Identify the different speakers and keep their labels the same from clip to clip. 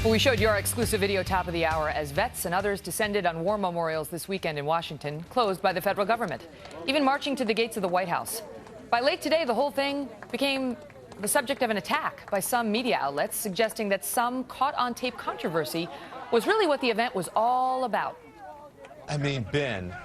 Speaker 1: Well, we showed you our exclusive video top of the hour as vets and others descended on war memorials this weekend in Washington, closed by the federal government, even marching to the gates of the White House. By late today, the whole thing became the subject of an attack by some media outlets, suggesting that some caught-on-tape controversy was really what the event was all about.
Speaker 2: I mean, Ben,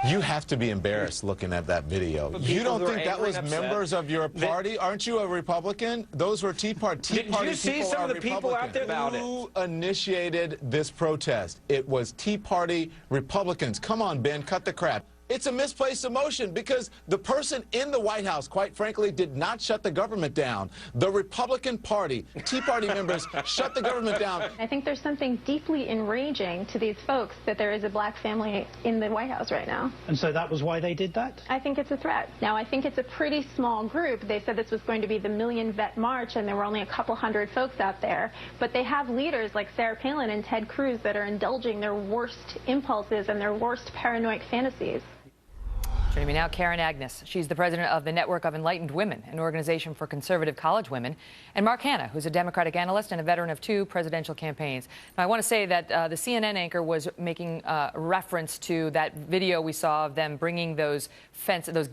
Speaker 2: you have to be embarrassed looking at that video. You don't think that was members of your party? Aren't you a Republican? Those were Tea Party people.
Speaker 3: Did you see some of the people out there about it?
Speaker 2: Who initiated this protest? It was Tea Party Republicans. Come on, Ben, cut the crap. It's a misplaced emotion because the person in the White House, quite frankly, did not shut the government down. The Republican Party, Tea Party members, shut the government down.
Speaker 4: I think there's something deeply enraging to these folks that there is a black family in the White House right now.
Speaker 5: And so that was why they did that?
Speaker 4: I think it's a threat. Now, I think it's a pretty small group. They said this was going to be the Million Vet March, and there were only a couple hundred folks out there. But they have leaders like Sarah Palin and Ted Cruz that are indulging their worst impulses and their worst paranoid fantasies.
Speaker 1: Joining me now, Karen Agnes. She's the president of the Network of Enlightened Women, an organization for conservative college women, and Mark Hanna, who's a Democratic analyst and a veteran of 2 presidential campaigns. Now, I want to say that the CNN anchor was making reference to that video we saw of them bringing those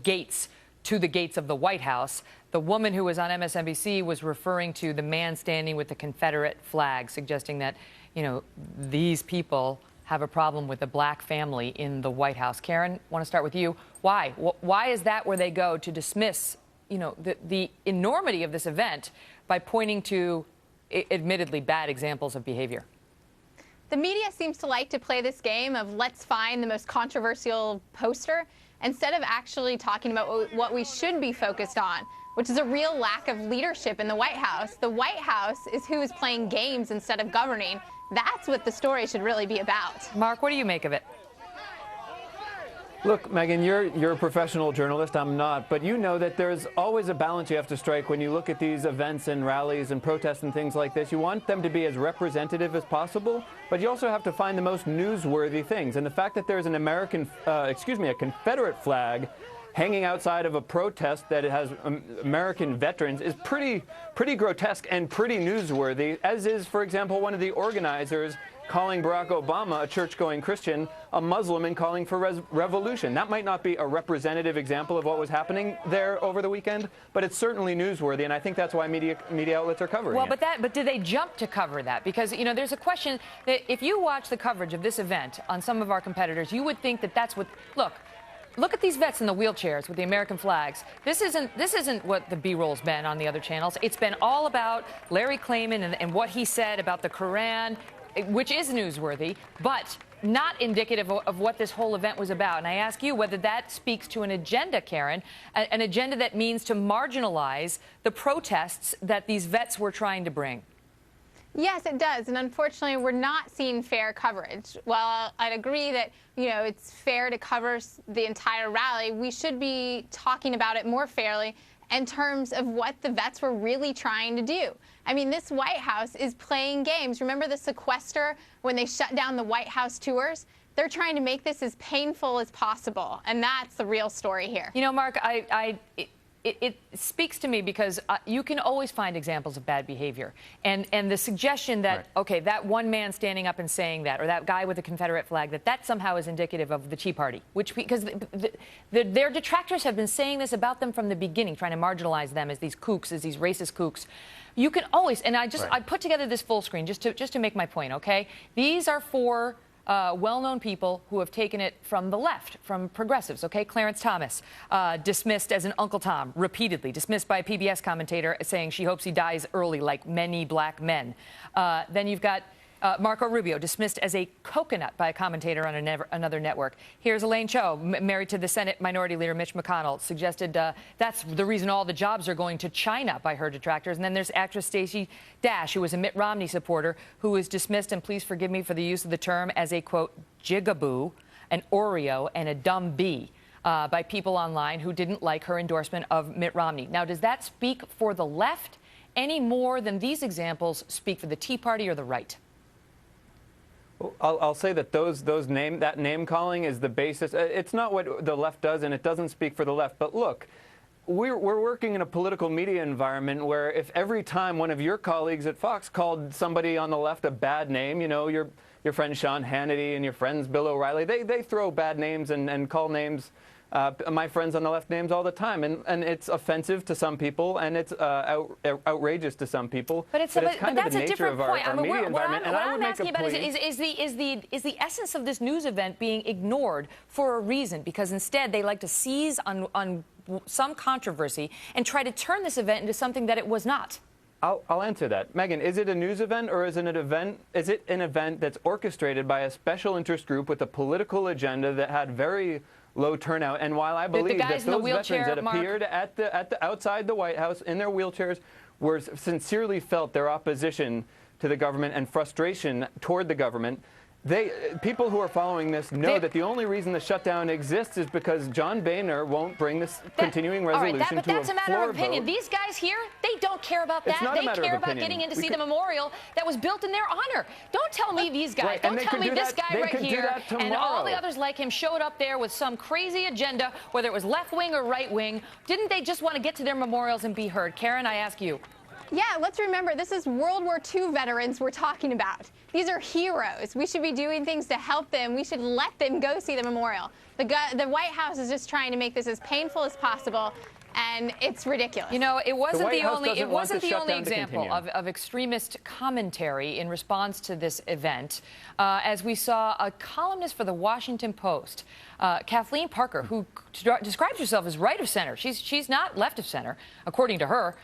Speaker 1: gates to the gates of the White House. The woman who was on MSNBC was referring to the man standing with the Confederate flag, suggesting that, you know, these people have a problem with a black family in the White House. Karen, I want to start with you. Why? Why is that where they go to dismiss, you know, the enormity of this event by pointing to admittedly bad examples of behavior?
Speaker 6: The media seems to like to play this game of let's find the most controversial poster instead of actually talking about what we should be focused on, which is a real lack of leadership in the White House. The White House is who is playing games instead of governing. That's what the story should really be about.
Speaker 1: Mark, what do you make of it?
Speaker 3: Look, Megan, you're a professional journalist. I'm not. But you know that there's always a balance you have to strike when you look at these events and rallies and protests and things like this. You want them to be as representative as possible, but you also have to find the most newsworthy things. And the fact that there's an a Confederate flag hanging outside of a protest that has American veterans is pretty grotesque and pretty newsworthy, as is, for example, one of the organizers calling Barack Obama, a church-going Christian, a Muslim, and calling for revolution. That might not be a representative example of what was happening there over the weekend, but it's certainly newsworthy, and I think that's why media outlets are covering it.
Speaker 1: But do they jump to cover that? Because, you know, there's a question that if you watch the coverage of this event on some of our competitors, you would think that that's what, Look at these vets in the wheelchairs with the American flags. This isn't what the B-roll's been on the other channels. It's been all about Larry Klayman and what he said about the Koran, which is newsworthy, but not indicative of what this whole event was about. And I ask you whether that speaks to an agenda, Karen, an agenda that means to marginalize the protests that these vets were trying to bring.
Speaker 6: Yes, it does. And unfortunately, we're not seeing fair coverage. While I'd agree that, you know, it's fair to cover the entire rally, we should be talking about it more fairly in terms of what the vets were really trying to do. I mean, this White House is playing games. Remember the sequester when they shut down the White House tours? They're trying to make this as painful as possible. And that's the real story here.
Speaker 1: You know, Mark, It speaks to me because you can always find examples of bad behavior. And the suggestion that, okay, that one man standing up and saying that, or that guy with the Confederate flag, that somehow is indicative of the Tea Party, because their detractors have been saying this about them from the beginning, trying to marginalize them as these kooks, as these racist kooks. You can always, and I put together this full screen just to make my point, okay? These are 4 well-known people who have taken it from the left, from progressives, okay? Clarence Thomas, dismissed as an Uncle Tom, repeatedly, dismissed by a PBS commentator saying she hopes he dies early like many black men. Then you've got Marco Rubio, dismissed as a coconut by a commentator on another network. Here's Elaine Chao, married to the Senate Minority Leader Mitch McConnell, suggested that's the reason all the jobs are going to China by her detractors. And then there's actress Stacey Dash, who was a Mitt Romney supporter, who was dismissed, and please forgive me for the use of the term, as a, quote, jigaboo, an Oreo, and a dumb bee by people online who didn't like her endorsement of Mitt Romney. Now, does that speak for the left any more than these examples speak for the Tea Party or the right?
Speaker 3: I'll say that that name calling is the basis. It's not what the left does, and it doesn't speak for the left. But look, we're working in a political media environment where if every time one of your colleagues at Fox called somebody on the left a bad name, you know, your friend Sean Hannity and your friends Bill O'Reilly, they throw bad names and call names, my friends on the left names all the time, and it's offensive to some people and it's outrageous to some people.
Speaker 1: But it's
Speaker 3: kind
Speaker 1: that's
Speaker 3: of the
Speaker 1: a
Speaker 3: nature
Speaker 1: different
Speaker 3: of our,
Speaker 1: point.
Speaker 3: our media environment.
Speaker 1: What I'm asking about is the essence of this news event being ignored for a reason, because instead they like to seize on some controversy and try to turn this event into something that it was not.
Speaker 3: I'll answer that. Megan, is it a news event or is it an event? Is it an event that's orchestrated by a special interest group with a political agenda that had very low turnout? And while I believe that those veterans that appeared at the outside the White House in their wheelchairs were sincerely felt their opposition to the government and frustration toward the government, people who are following this know that the only reason the shutdown exists is because John Boehner won't bring this continuing resolution to a floor vote.
Speaker 1: But that's a matter of opinion. These guys here, they don't care about that. They care about getting in to see the memorial that was built in their honor. Don't tell me these guys.
Speaker 3: Right,
Speaker 1: don't tell me this guy right here and all the
Speaker 3: tomorrow.
Speaker 1: others like him showed up there with some crazy agenda, whether it was left wing or right wing. Didn't they just want to get to their memorials and be heard? Karen, I ask you.
Speaker 6: Yeah, let's remember, this is World War II veterans we're talking about. These are heroes. We should be doing things to help them. We should let them go see the memorial. The White House is just trying to make this as painful as possible, and it's ridiculous.
Speaker 1: You know, it wasn't the only
Speaker 3: example
Speaker 1: of extremist commentary in response to this event, as we saw a columnist for the Washington Post, Kathleen Parker, who describes herself as right of center. She's not left of center, according to her.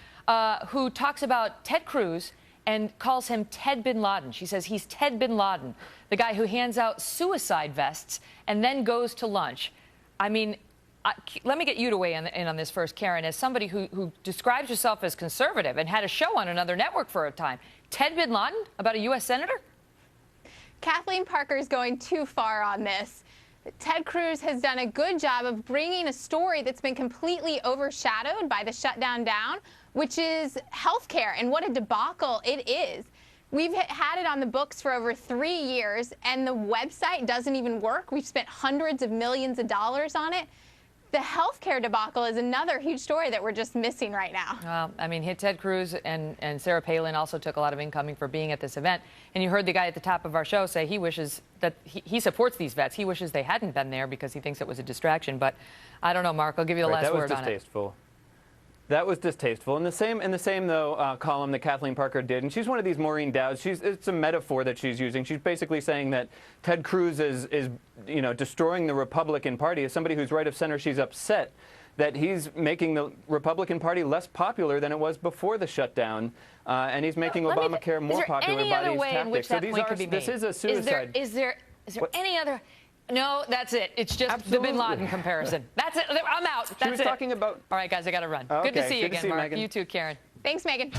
Speaker 1: Who talks about Ted Cruz and calls him Ted Bin Laden. She says he's Ted Bin Laden, the guy who hands out suicide vests and then goes to lunch. I mean, let me get you to weigh in on this first, Karen, as somebody who describes herself as conservative and had a show on another network for a time. Ted Bin Laden about a U.S. senator?
Speaker 6: Kathleen Parker is going too far on this. Ted Cruz has done a good job of bringing a story that's been completely overshadowed by the shutdown down, which is healthcare, and what a debacle it is. We've had it on the books for over 3 years, and the website doesn't even work. We've spent hundreds of millions of dollars on it. The healthcare debacle is another huge story that we're just missing right now.
Speaker 1: Well, I mean, Ted Cruz and Sarah Palin also took a lot of incoming for being at this event. And you heard the guy at the top of our show say he wishes that he supports these vets. He wishes they hadn't been there because he thinks it was a distraction. But I don't know, Mark. I'll give you the last word on it.
Speaker 3: That was distasteful. That was distasteful. In the same though column that Kathleen Parker did, and she's one of these Maureen Dowds. It's a metaphor that she's using. She's basically saying that Ted Cruz is destroying the Republican Party. As somebody who's right of center, she's upset that he's making the Republican Party less popular than it was before the shutdown, and he's making Obamacare more popular by these tactics. So this is a suicide.
Speaker 1: Is there any other? No, that's it. It's just the Bin Laden comparison. That's it. I'm out. That's
Speaker 3: she was talking about.
Speaker 1: All right, guys, I got to run.
Speaker 3: Okay,
Speaker 1: good to see you again, Mark.
Speaker 3: Megan.
Speaker 1: You too, Karen.
Speaker 6: Thanks, Megan.